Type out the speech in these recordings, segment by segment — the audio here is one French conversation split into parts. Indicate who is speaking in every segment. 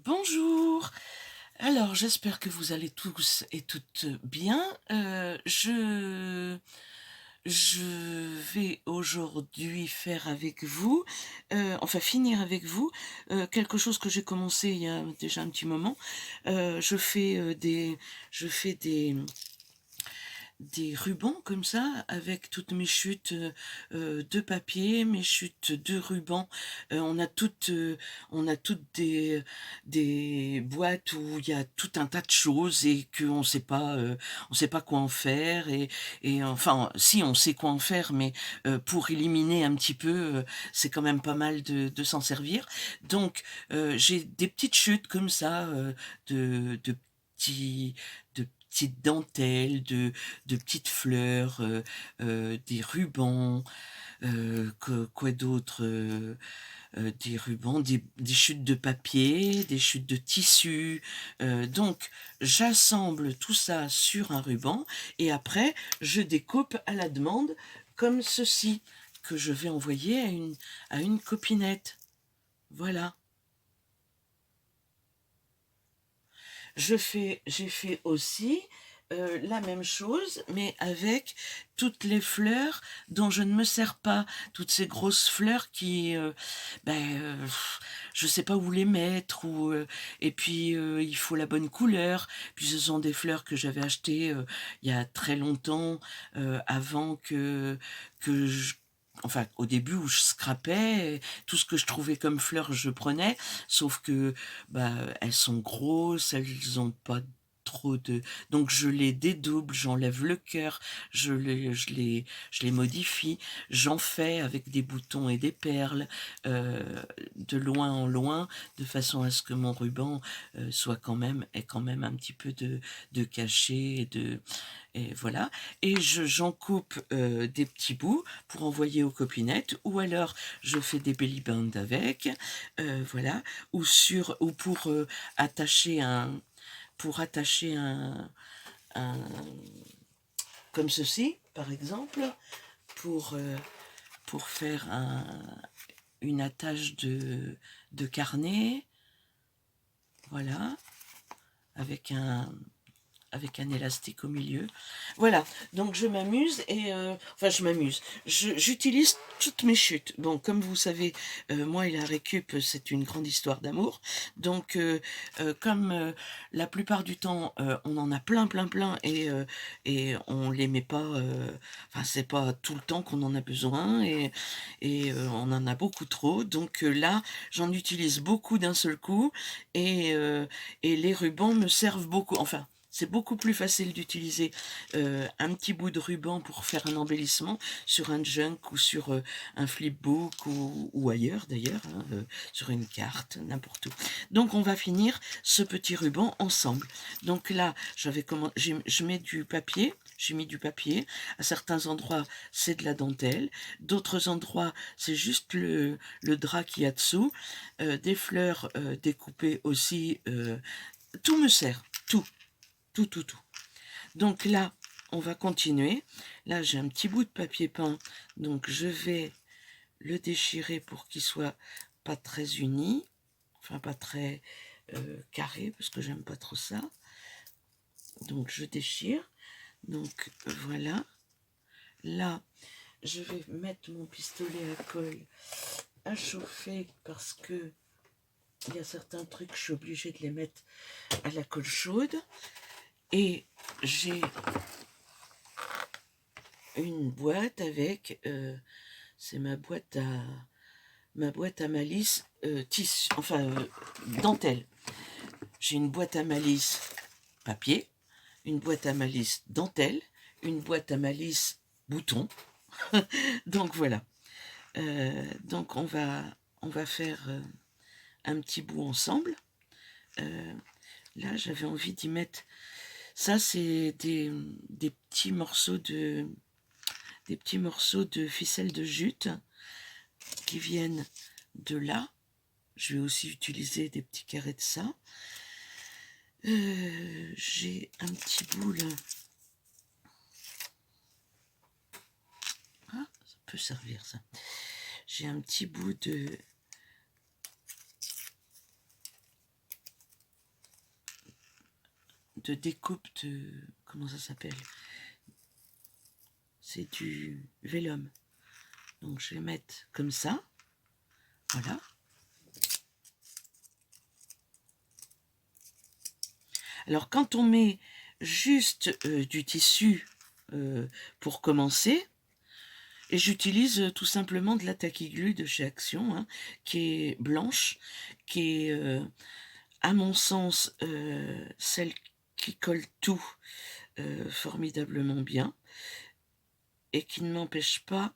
Speaker 1: Bonjour. Alors, j'espère que vous allez tous et toutes bien. Je vais aujourd'hui faire avec vous, enfin finir avec vous, quelque chose que j'ai commencé il y a déjà un petit moment. Je fais des rubans comme ça, avec toutes mes chutes de papier, mes chutes de ruban. On a toutes des boîtes où il y a tout un tas de choses et on sait pas quoi en faire. Et enfin, si on sait quoi en faire, mais pour éliminer un petit peu, c'est quand même pas mal de s'en servir. Donc, j'ai des petites chutes comme ça, de petits de petites dentelles, de petites fleurs, des rubans, quoi d'autre, des rubans, des chutes de papier, des chutes de tissu. Donc, j'assemble tout ça sur un ruban et après, je découpe à la demande comme ceci, que je vais envoyer à une copinette. Voilà. J'ai fait aussi la même chose, mais avec toutes les fleurs dont je ne me sers pas, toutes ces grosses fleurs qui, je sais pas où les mettre, et puis il faut la bonne couleur. Puis ce sont des fleurs que j'avais achetées il y a très longtemps, avant enfin, au début où je scrapais, tout ce que je trouvais comme fleurs, je prenais, sauf que bah, elles sont grosses, elles ont pas trop de... Donc je les dédouble, j'enlève le cœur, je les modifie, j'en fais avec des boutons et des perles, de loin en loin, de façon à ce que mon ruban ait quand même un petit peu de cachet et voilà. Et j'en coupe des petits bouts pour envoyer aux copinettes, ou alors je fais des belly bands avec, voilà, ou pour attacher un comme ceci, par exemple, pour, euh, pour faire une attache de carnet, voilà, avec avec un élastique au milieu. Voilà, donc je m'amuse enfin je m'amuse. J'utilise toutes mes chutes. Bon, comme vous savez, moi et la récup, c'est une grande histoire d'amour. Donc, comme la plupart du temps, on en a plein et on les met pas. Enfin, c'est pas tout le temps qu'on en a besoin on en a beaucoup trop. Donc là, j'en utilise beaucoup d'un seul coup et les rubans me servent beaucoup. Enfin, c'est beaucoup plus facile d'utiliser un petit bout de ruban pour faire un embellissement sur un junk ou sur un flipbook ou ailleurs d'ailleurs, hein, sur une carte, n'importe où. Donc on va finir ce petit ruban ensemble. Donc là, je mets du papier. J'ai mis du papier. À certains endroits, c'est de la dentelle. D'autres endroits, c'est juste le drap qu'il y a dessous. Des fleurs découpées aussi. Tout me sert. Tout. Tout, tout, tout. Donc là, on va continuer. Là, j'ai un petit bout de papier peint, donc je vais le déchirer pour qu'il soit pas très uni, enfin pas très carré, parce que j'aime pas trop ça. Donc je déchire. Donc voilà. Là, je vais mettre mon pistolet à colle à chauffer parce que il y a certains trucs, je suis obligée de les mettre à la colle chaude. Et j'ai une boîte avec, c'est ma boîte à malice tissu, enfin dentelle. J'ai une boîte à malice papier, une boîte à malice dentelle, une boîte à malice bouton. Donc voilà. Donc on va faire un petit bout ensemble. Là, j'avais envie d'y mettre. Ça, c'est des petits morceaux de ficelle de jute qui viennent de là. Je vais aussi utiliser des petits carrés de ça. J'ai un petit bout là. Ah, ça peut servir ça. J'ai un petit bout de découpe de... Comment ça s'appelle? C'est du vélum. Donc je vais mettre comme ça. Voilà. Alors quand on met juste du tissu pour commencer, et j'utilise tout simplement de la taquiglu de chez Action, hein, qui est blanche, qui est, à mon sens, celle qui colle tout formidablement bien, et qui ne m'empêche pas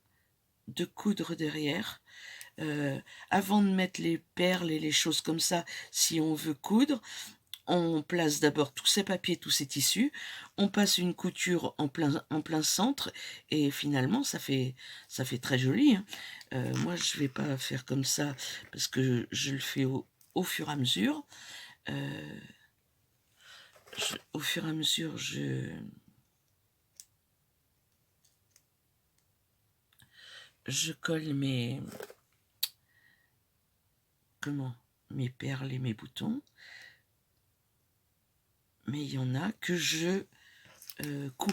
Speaker 1: de coudre derrière. Avant de mettre les perles et les choses comme ça, si on veut coudre, on place d'abord tous ces papiers, tous ces tissus, on passe une couture en plein centre, et finalement ça fait très joli, hein. Moi je vais pas faire comme ça parce que je le fais au fur et à mesure. Au fur et à mesure je colle mes perles et mes boutons, mais il y en a que je couds.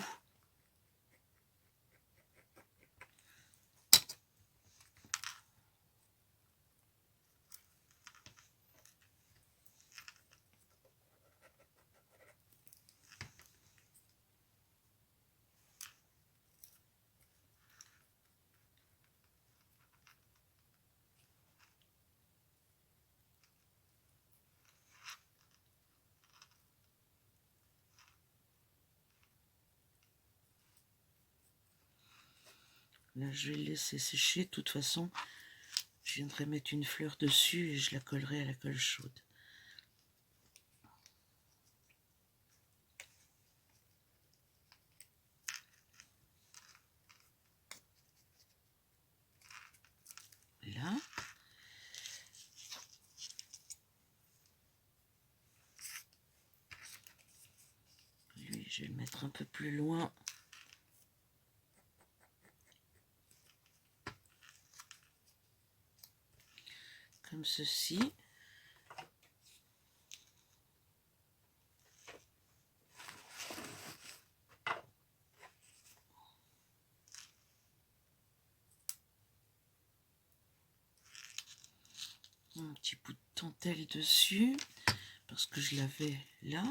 Speaker 1: Là, je vais le laisser sécher. De toute façon, je viendrai mettre une fleur dessus et je la collerai à la colle chaude. Là. Lui, je vais le mettre un peu plus loin. Comme ceci. Un petit bout de dentelle dessus, parce que je l'avais là.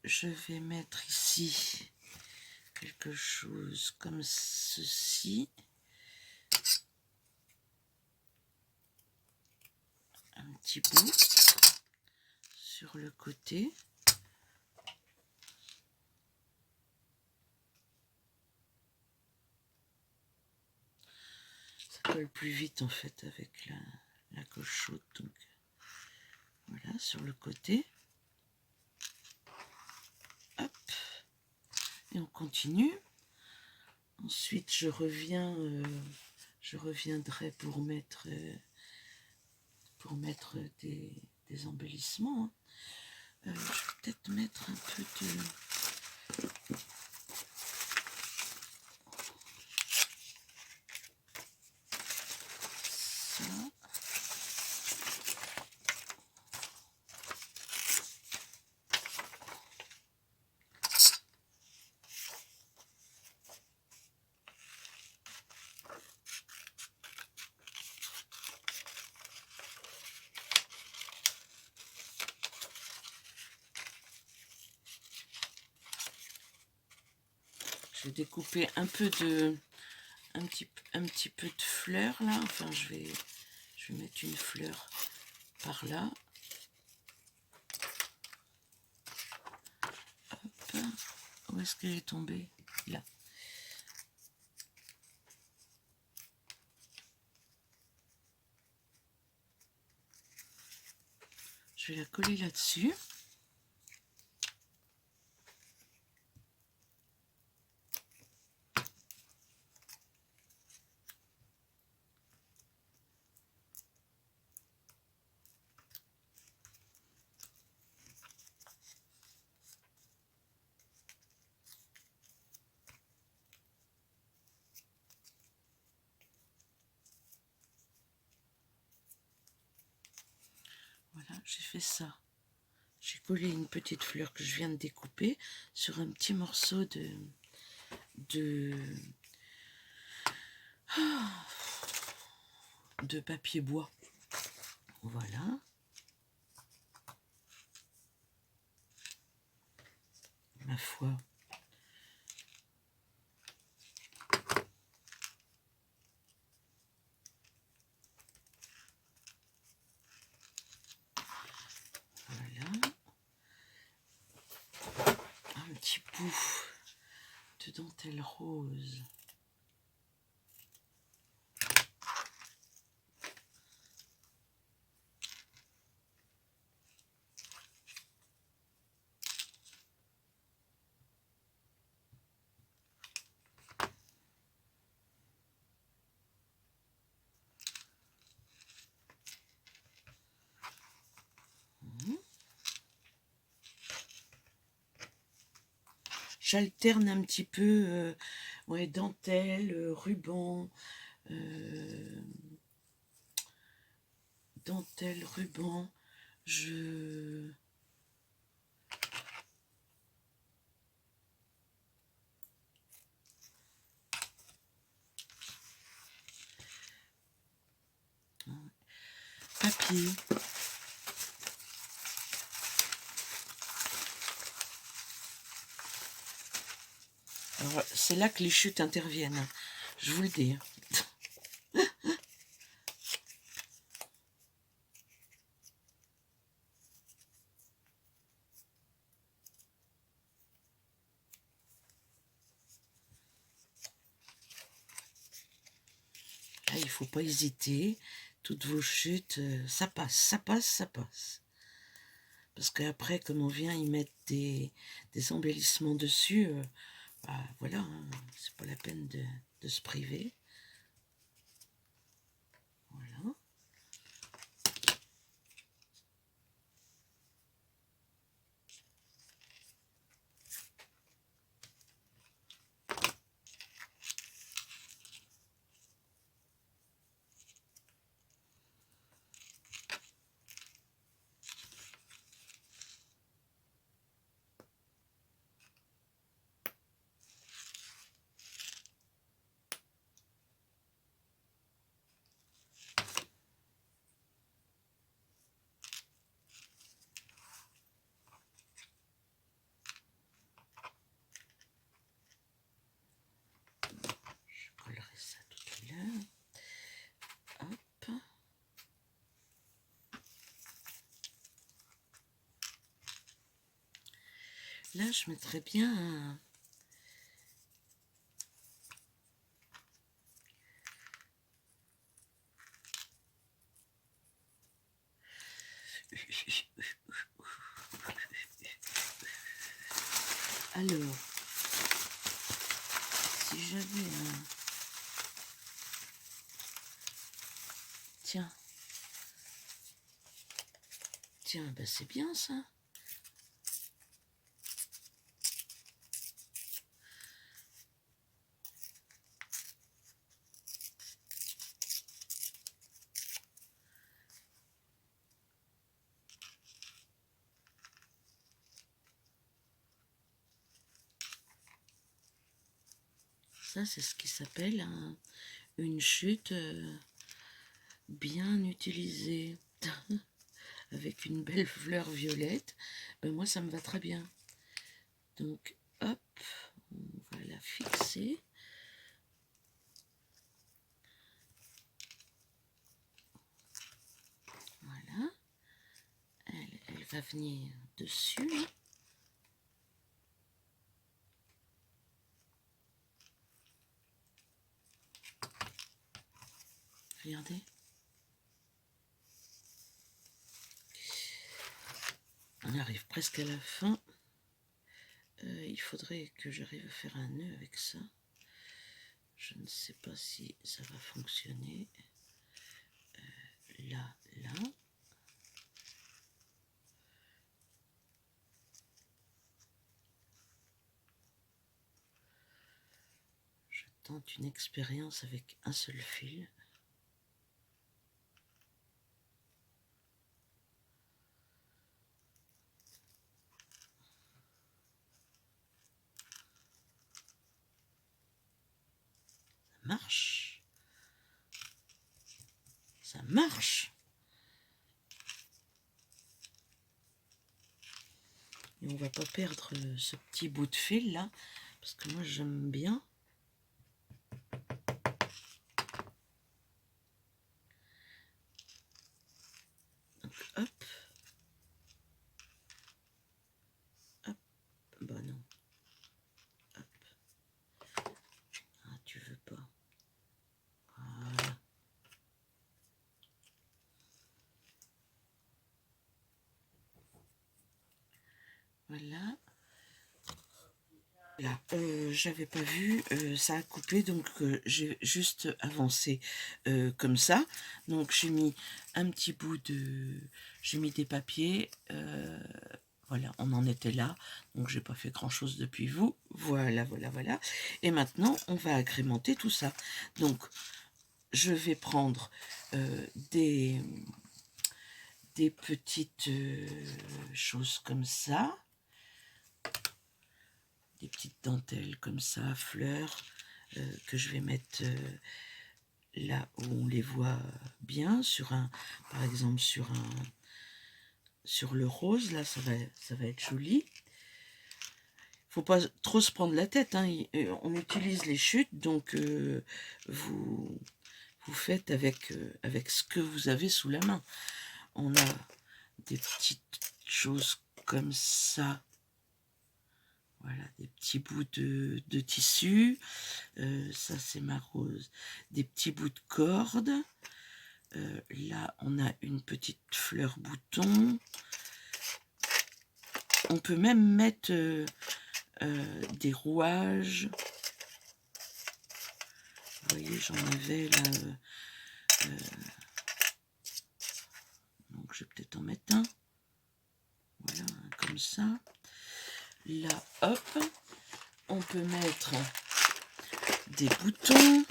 Speaker 1: Je vais mettre ici quelque chose comme ceci. Un petit bout sur le côté. Ça colle plus vite en fait avec la colle chaude. Donc voilà, sur le côté. Hop. Et on continue. Ensuite, je reviendrai pour mettre des embellissements, hein. Je vais peut-être mettre un peu de... ça. Je vais découper un petit peu de fleurs là. Enfin, je vais mettre une fleur par là. Hop. Où est-ce qu'elle est tombée? Là. Je vais la coller là-dessus. Voilà, j'ai fait ça. j'ai collé une petite fleur que je viens de découper sur un petit morceau de papier bois. Voilà. Ma foi. Voilà. Un petit bout de dentelle rose. J'alterne un petit peu ouais, dentelle, ruban, dentelle, ruban. Papier. Alors, c'est là que les chutes interviennent, je vous le dis. Là, il ne faut pas hésiter. Toutes vos chutes, ça passe, ça passe, ça passe. Parce qu'après, comme on vient y mettre des embellissements dessus, bah, voilà, hein, c'est pas la peine de se priver. Voilà. Je collerai ça tout à l'heure. Hop. Là, je mettrais bien un... Alors, si j'avais un... Tiens. Tiens, ben c'est bien ça. Ça, c'est ce qui s'appelle une chute bien utilisée. Avec une belle fleur violette. Ben moi, ça me va très bien. Donc, hop, on va la fixer. Voilà. Elle va venir dessus. Regardez. On arrive presque à la fin. Il faudrait que j'arrive à faire un nœud avec ça. Je ne sais pas si ça va fonctionner. Là. Je tente une expérience avec un seul fil. marche. Ça marche. Et on va pas perdre ce petit bout de fil là, parce que moi j'aime bien. Donc hop. Hop. Bah non. Hop. Ah, tu veux pas. Voilà. Voilà. Là, j'avais pas vu, ça a coupé, donc j'ai juste avancé comme ça. Donc j'ai mis un petit bout de... J'ai mis des papiers, voilà, on en était là. Donc j'ai pas fait grand chose depuis vous. Voilà, voilà, voilà. Et maintenant, on va agrémenter tout ça. Donc, je vais prendre des petites choses comme ça. Des petites dentelles comme ça, fleurs, que je vais mettre là où on les voit bien, sur un, par exemple sur le rose, là ça va être joli. Faut pas trop se prendre la tête, hein. On utilise les chutes, donc vous faites avec ce que vous avez sous la main. On a des petites choses comme ça. Voilà, des petits bouts de tissu. Ça, c'est ma rose. Des petits bouts de corde. Là, on a une petite fleur bouton. On peut même mettre des rouages. Vous voyez, j'en avais là. Donc, je vais peut-être en mettre un. Voilà, comme ça. Là, hop. On peut mettre des boutons.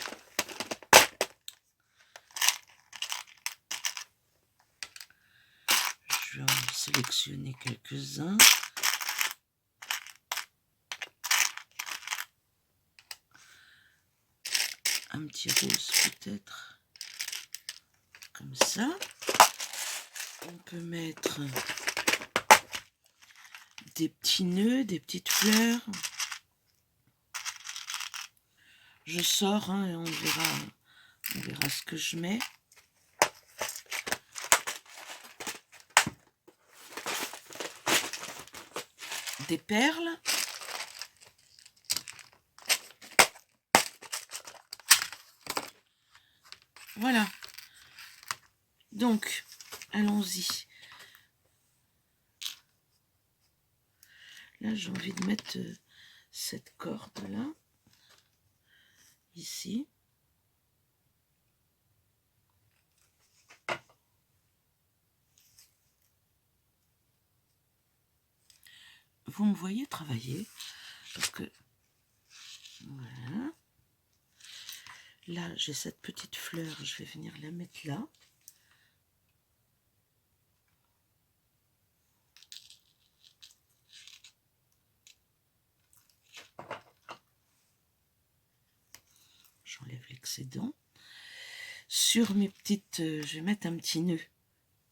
Speaker 1: Je vais en sélectionner quelques-uns. Un petit rose peut-être. Comme ça. On peut mettre des petits nœuds, des petites fleurs. Je sors, hein, et on verra ce que je mets. Des perles. Voilà. Donc, allons-y. Là, j'ai envie de mettre cette corde-là. Ici. Vous me voyez travailler. Parce que... Voilà. Là, j'ai cette petite fleur. Je vais venir la mettre là. J'enlève l'excédent. Sur mes petites... je vais mettre un petit nœud.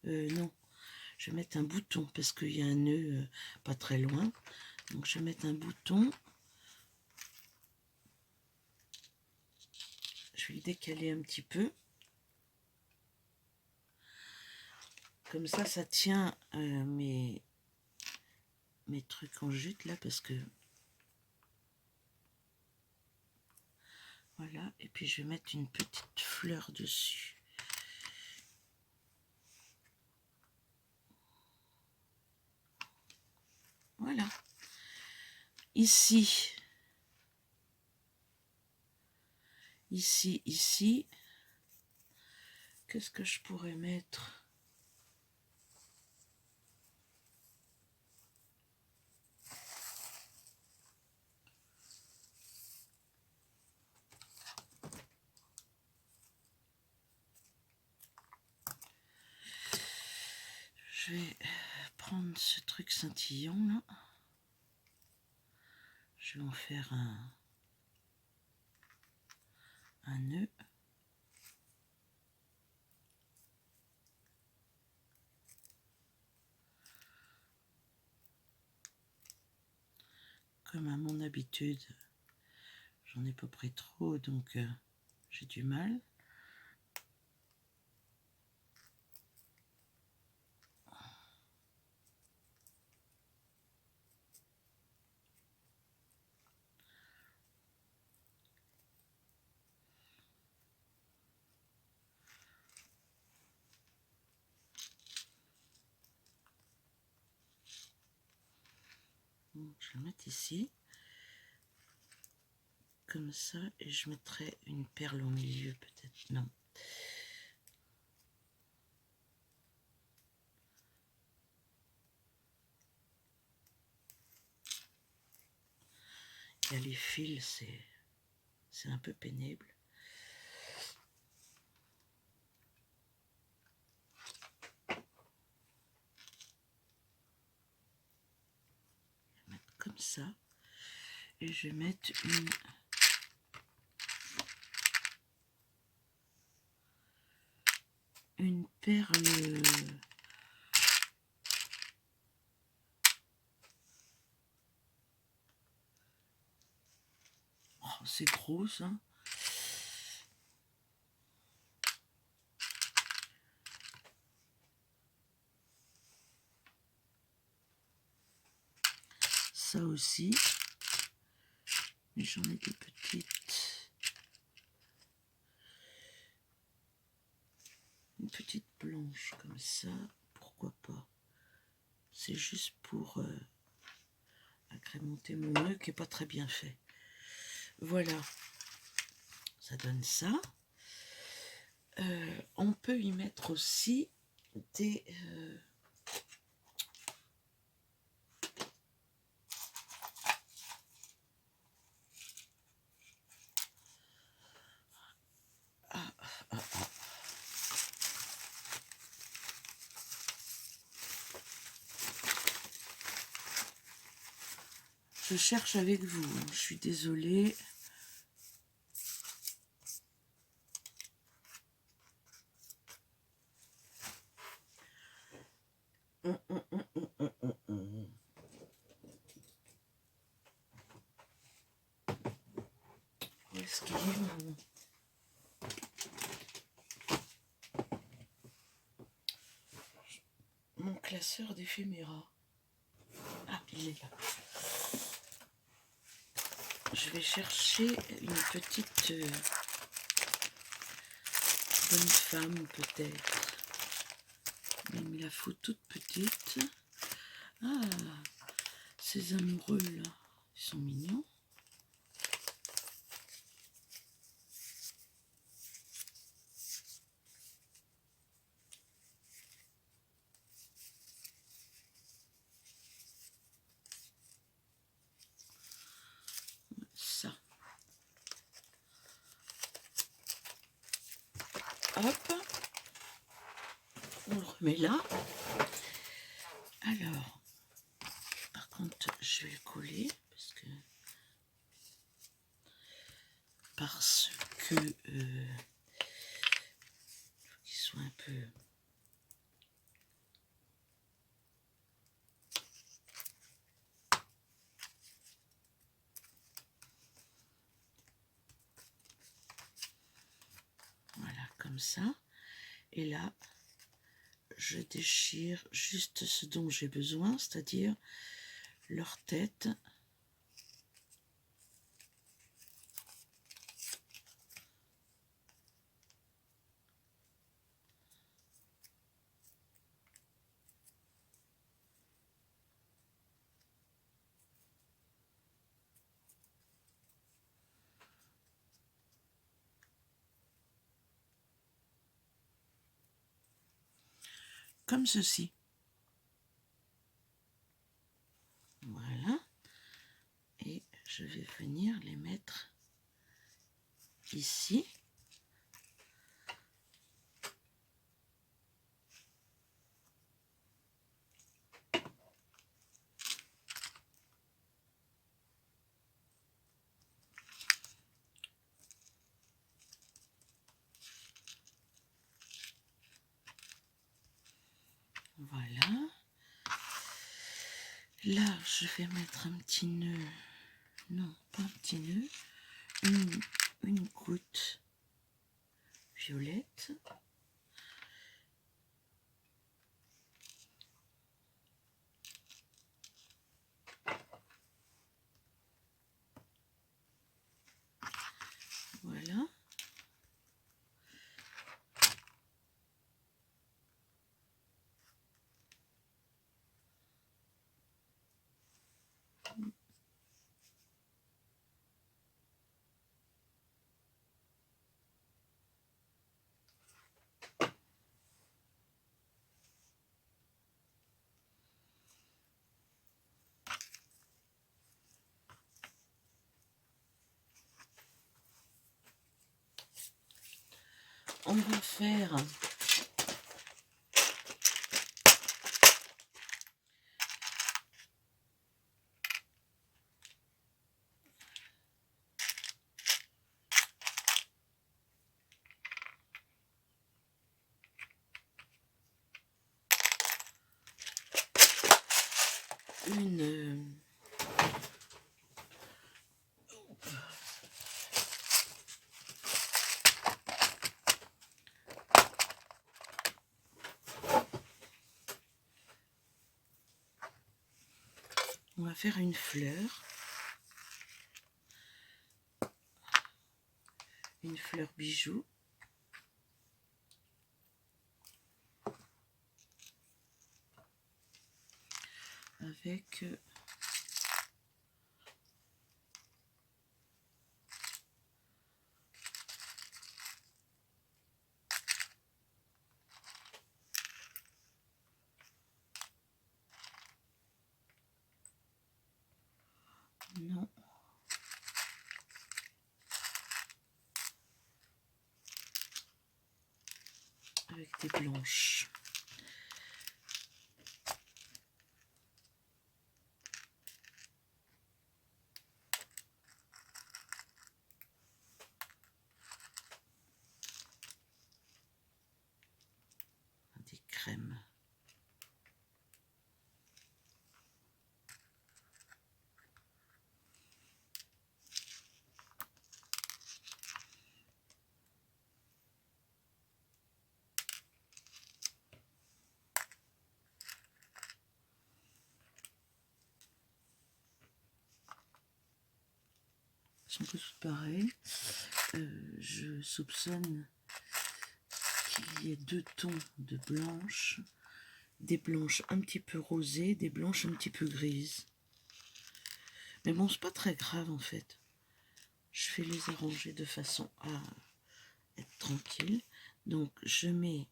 Speaker 1: Non. Je vais mettre un bouton parce qu'il y a un nœud pas très loin. Donc je vais mettre un bouton. Je vais le décaler un petit peu. Comme ça, ça tient mes trucs en jute là parce que... Voilà. Et puis je vais mettre une petite fleur dessus. Voilà. Ici. Ici. Qu'est-ce que je pourrais mettre? Je vais prendre ce truc scintillant là. Je vais en faire un nœud. Comme à mon habitude, j'en ai pas pris trop, donc j'ai du mal. Bon, je vais le mettre ici, comme ça, et je mettrai une perle au milieu, peut-être. Non. Il y a les fils, c'est un peu pénible. Je vais mettre comme ça, et je vais mettre une perle. Oh, c'est gros, ça. Ça aussi. Mais j'en ai des petites. Une petite blanche comme ça. Pourquoi pas. C'est juste pour agrémenter mon nœud qui n'est pas très bien fait. Voilà. Ça donne ça. On peut y mettre aussi des... Je cherche avec vous, hein. Je suis désolée. Où est-ce qu'il est mon classeur d'éphéméra? Ah, il est là. Je vais chercher une petite bonne femme peut-être. Mais il me la faut toute petite. Ah, ces amoureux là, ils sont mignons. Ça. Hop. On le remet là. Alors, par contre, je vais le coller parce que faut qu'il soit un peu... Voilà, comme ça. Et là, je déchire juste ce dont j'ai besoin, c'est-à-dire leur tête. Comme ceci. Voilà. Et je vais venir les mettre ici. Là, je vais mettre un petit nœud. Non, pas un petit nœud. Une goutte violette. Voilà. On va faire une on va faire une fleur bijou. Avec non, avec des blanches. Des crèmes. Elles sont toutes pareilles. Je soupçonne qu'il y ait 2 tons de blanche, des blanches un petit peu rosées, des blanches un petit peu grises. Mais bon, c'est pas très grave en fait. Je vais les arranger de façon à être tranquille. Donc je mets,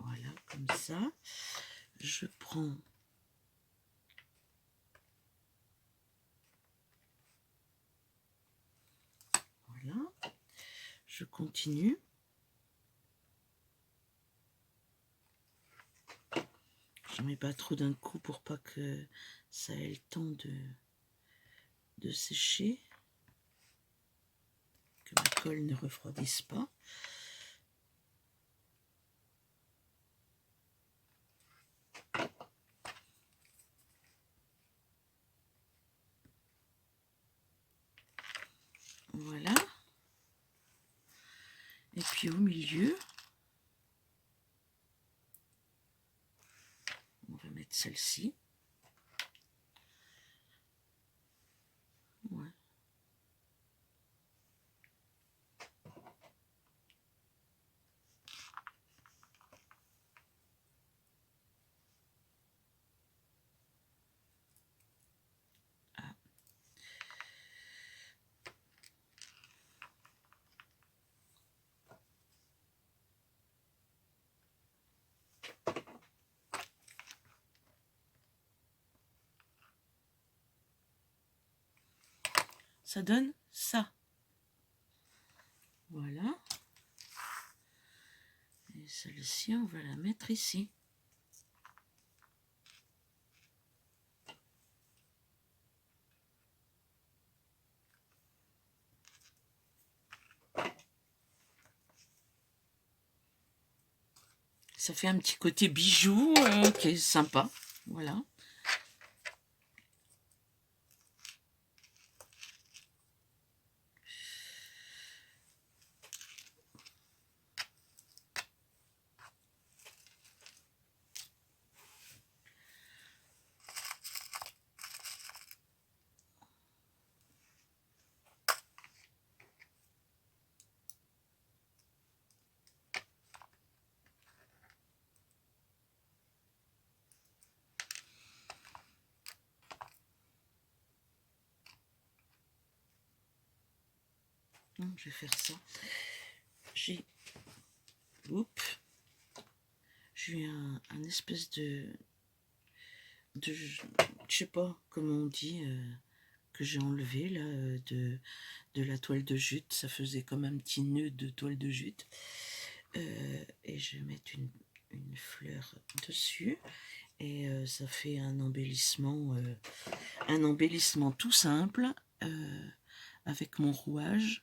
Speaker 1: voilà, comme ça. Je prends voilà, je continue. Je mets pas trop d'un coup pour pas que ça ait le temps de sécher, que ma colle ne refroidisse pas. Voilà. Et puis au milieu, on va mettre celle-ci. Ouais. Ah. Ça donne ça. Voilà. Et celle-ci, on va la mettre ici. ça fait un petit côté bijou qui est sympa. Voilà. Je vais faire ça. J'ai eu un espèce je sais pas comment on dit, que j'ai enlevé là, de la toile de jute. Ça faisait comme un petit nœud de toile de jute. Et je vais mettre une fleur dessus. Et ça fait un embellissement tout simple, avec mon rouage.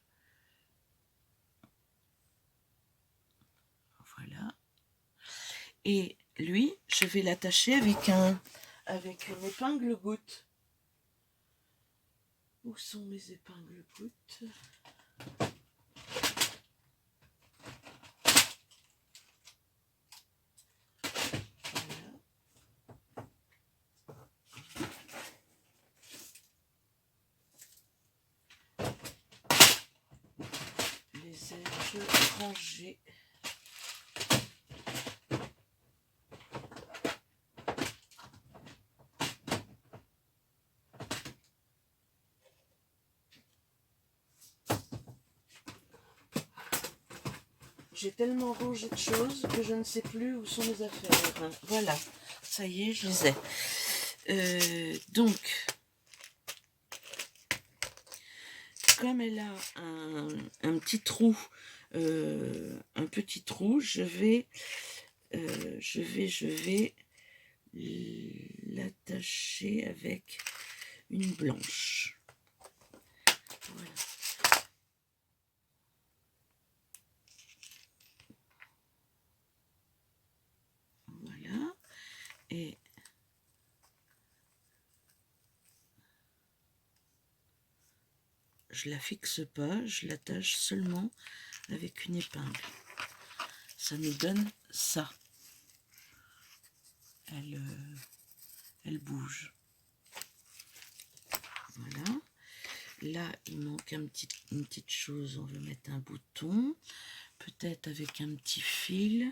Speaker 1: Voilà. Et lui, je vais l'attacher avec une épingle goutte. Où sont mes épingles gouttes? Les ai-je rangées? J'ai tellement rangé de choses que je ne sais plus où sont mes affaires. Voilà, ça y est, je les ai. Donc, comme elle a un petit trou, je vais l'attacher avec une blanche. Voilà. Voilà. Et je la fixe pas, je l'attache seulement avec une épingle. Ça nous donne ça. Elle bouge. Voilà. Là, il manque une petite chose. On veut mettre un bouton. Peut-être avec un petit fil.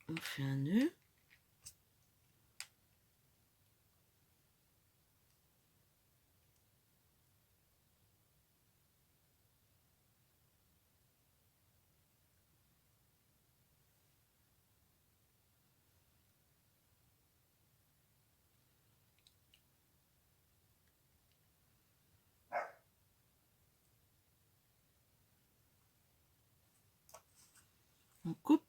Speaker 1: On fait un nœud. On coupe.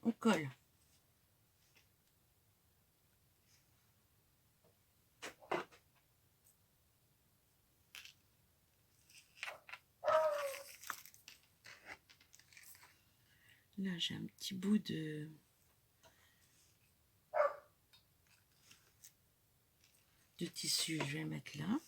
Speaker 1: On colle. Là, j'ai un petit bout de tissu. Je vais mettre là.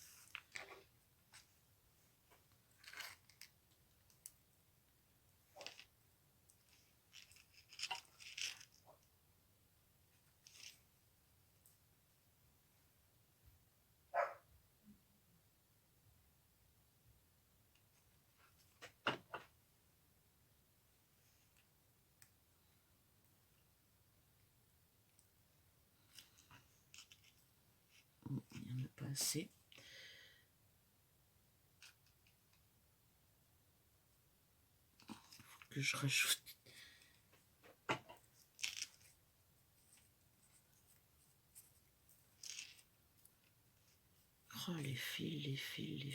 Speaker 1: Il n'y en a pas assez. Faut que je rajoute. les fils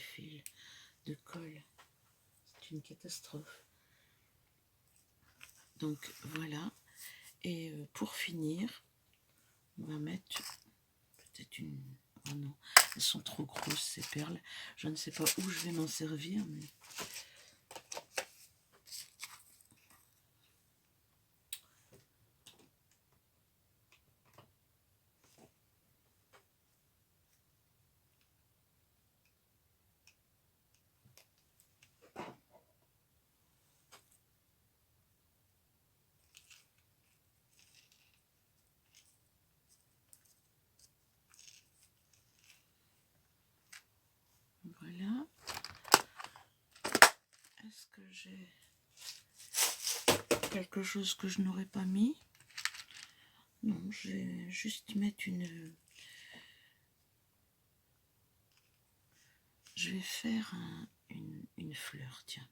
Speaker 1: de colle. C'est une catastrophe. Donc voilà. Et pour finir, on va mettre peut-être une... Oh non, elles sont trop grosses ces perles. Je ne sais pas où je vais m'en servir, mais... Voilà. Est-ce que j'ai quelque chose que je n'aurais pas mis? Non, je vais juste mettre une... Je vais faire une fleur, tiens.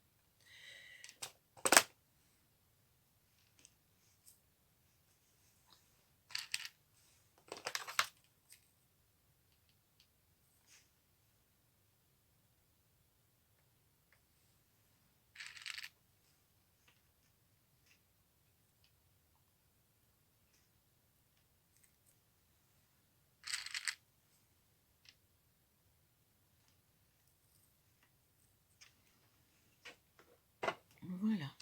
Speaker 1: Voilà.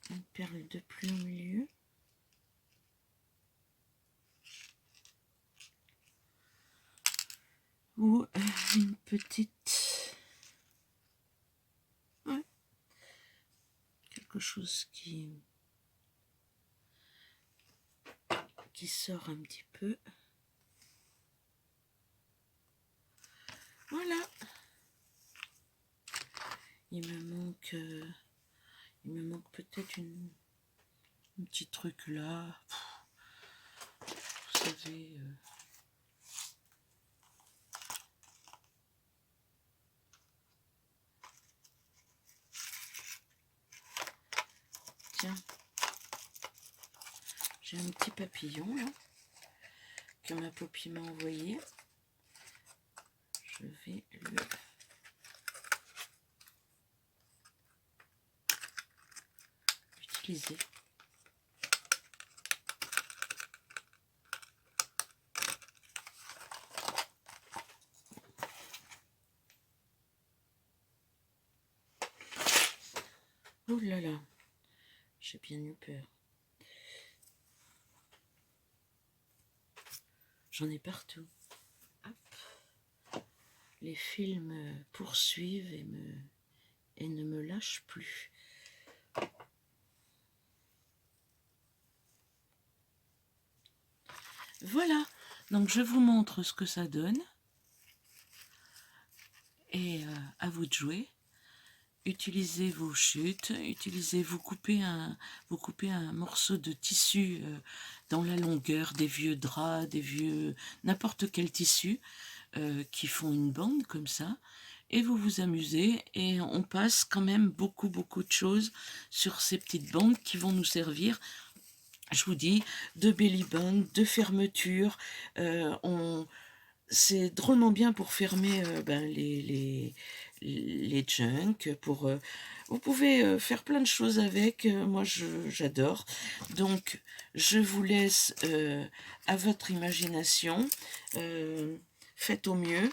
Speaker 1: Une perle de pluie au milieu. Ou une petite... Ouais. Quelque chose qui sort un petit peu. Voilà. Il me manque peut-être un petit truc là. Vous savez... Tiens, j'ai un petit papillon là, que ma Poppy m'a envoyé. Je vais le... utiliser. Oh là là, j'ai bien eu peur. J'en ai partout. Hop. Les fils me poursuivent et ne me lâchent plus. Voilà, donc je vous montre ce que ça donne. Et à vous de jouer. Utilisez vos chutes, vous coupez un morceau de tissu dans la longueur des vieux draps, n'importe quel tissu qui font une bande comme ça, et vous vous amusez, et on passe quand même beaucoup de choses sur ces petites bandes qui vont nous servir. Je vous dis, de belly band, de fermeture, c'est drôlement bien pour fermer les junks. Vous pouvez faire plein de choses avec. Moi, j'adore. Donc, je vous laisse à votre imagination. Faites au mieux.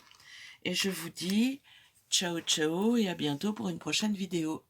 Speaker 1: Et je vous dis ciao, ciao et à bientôt pour une prochaine vidéo.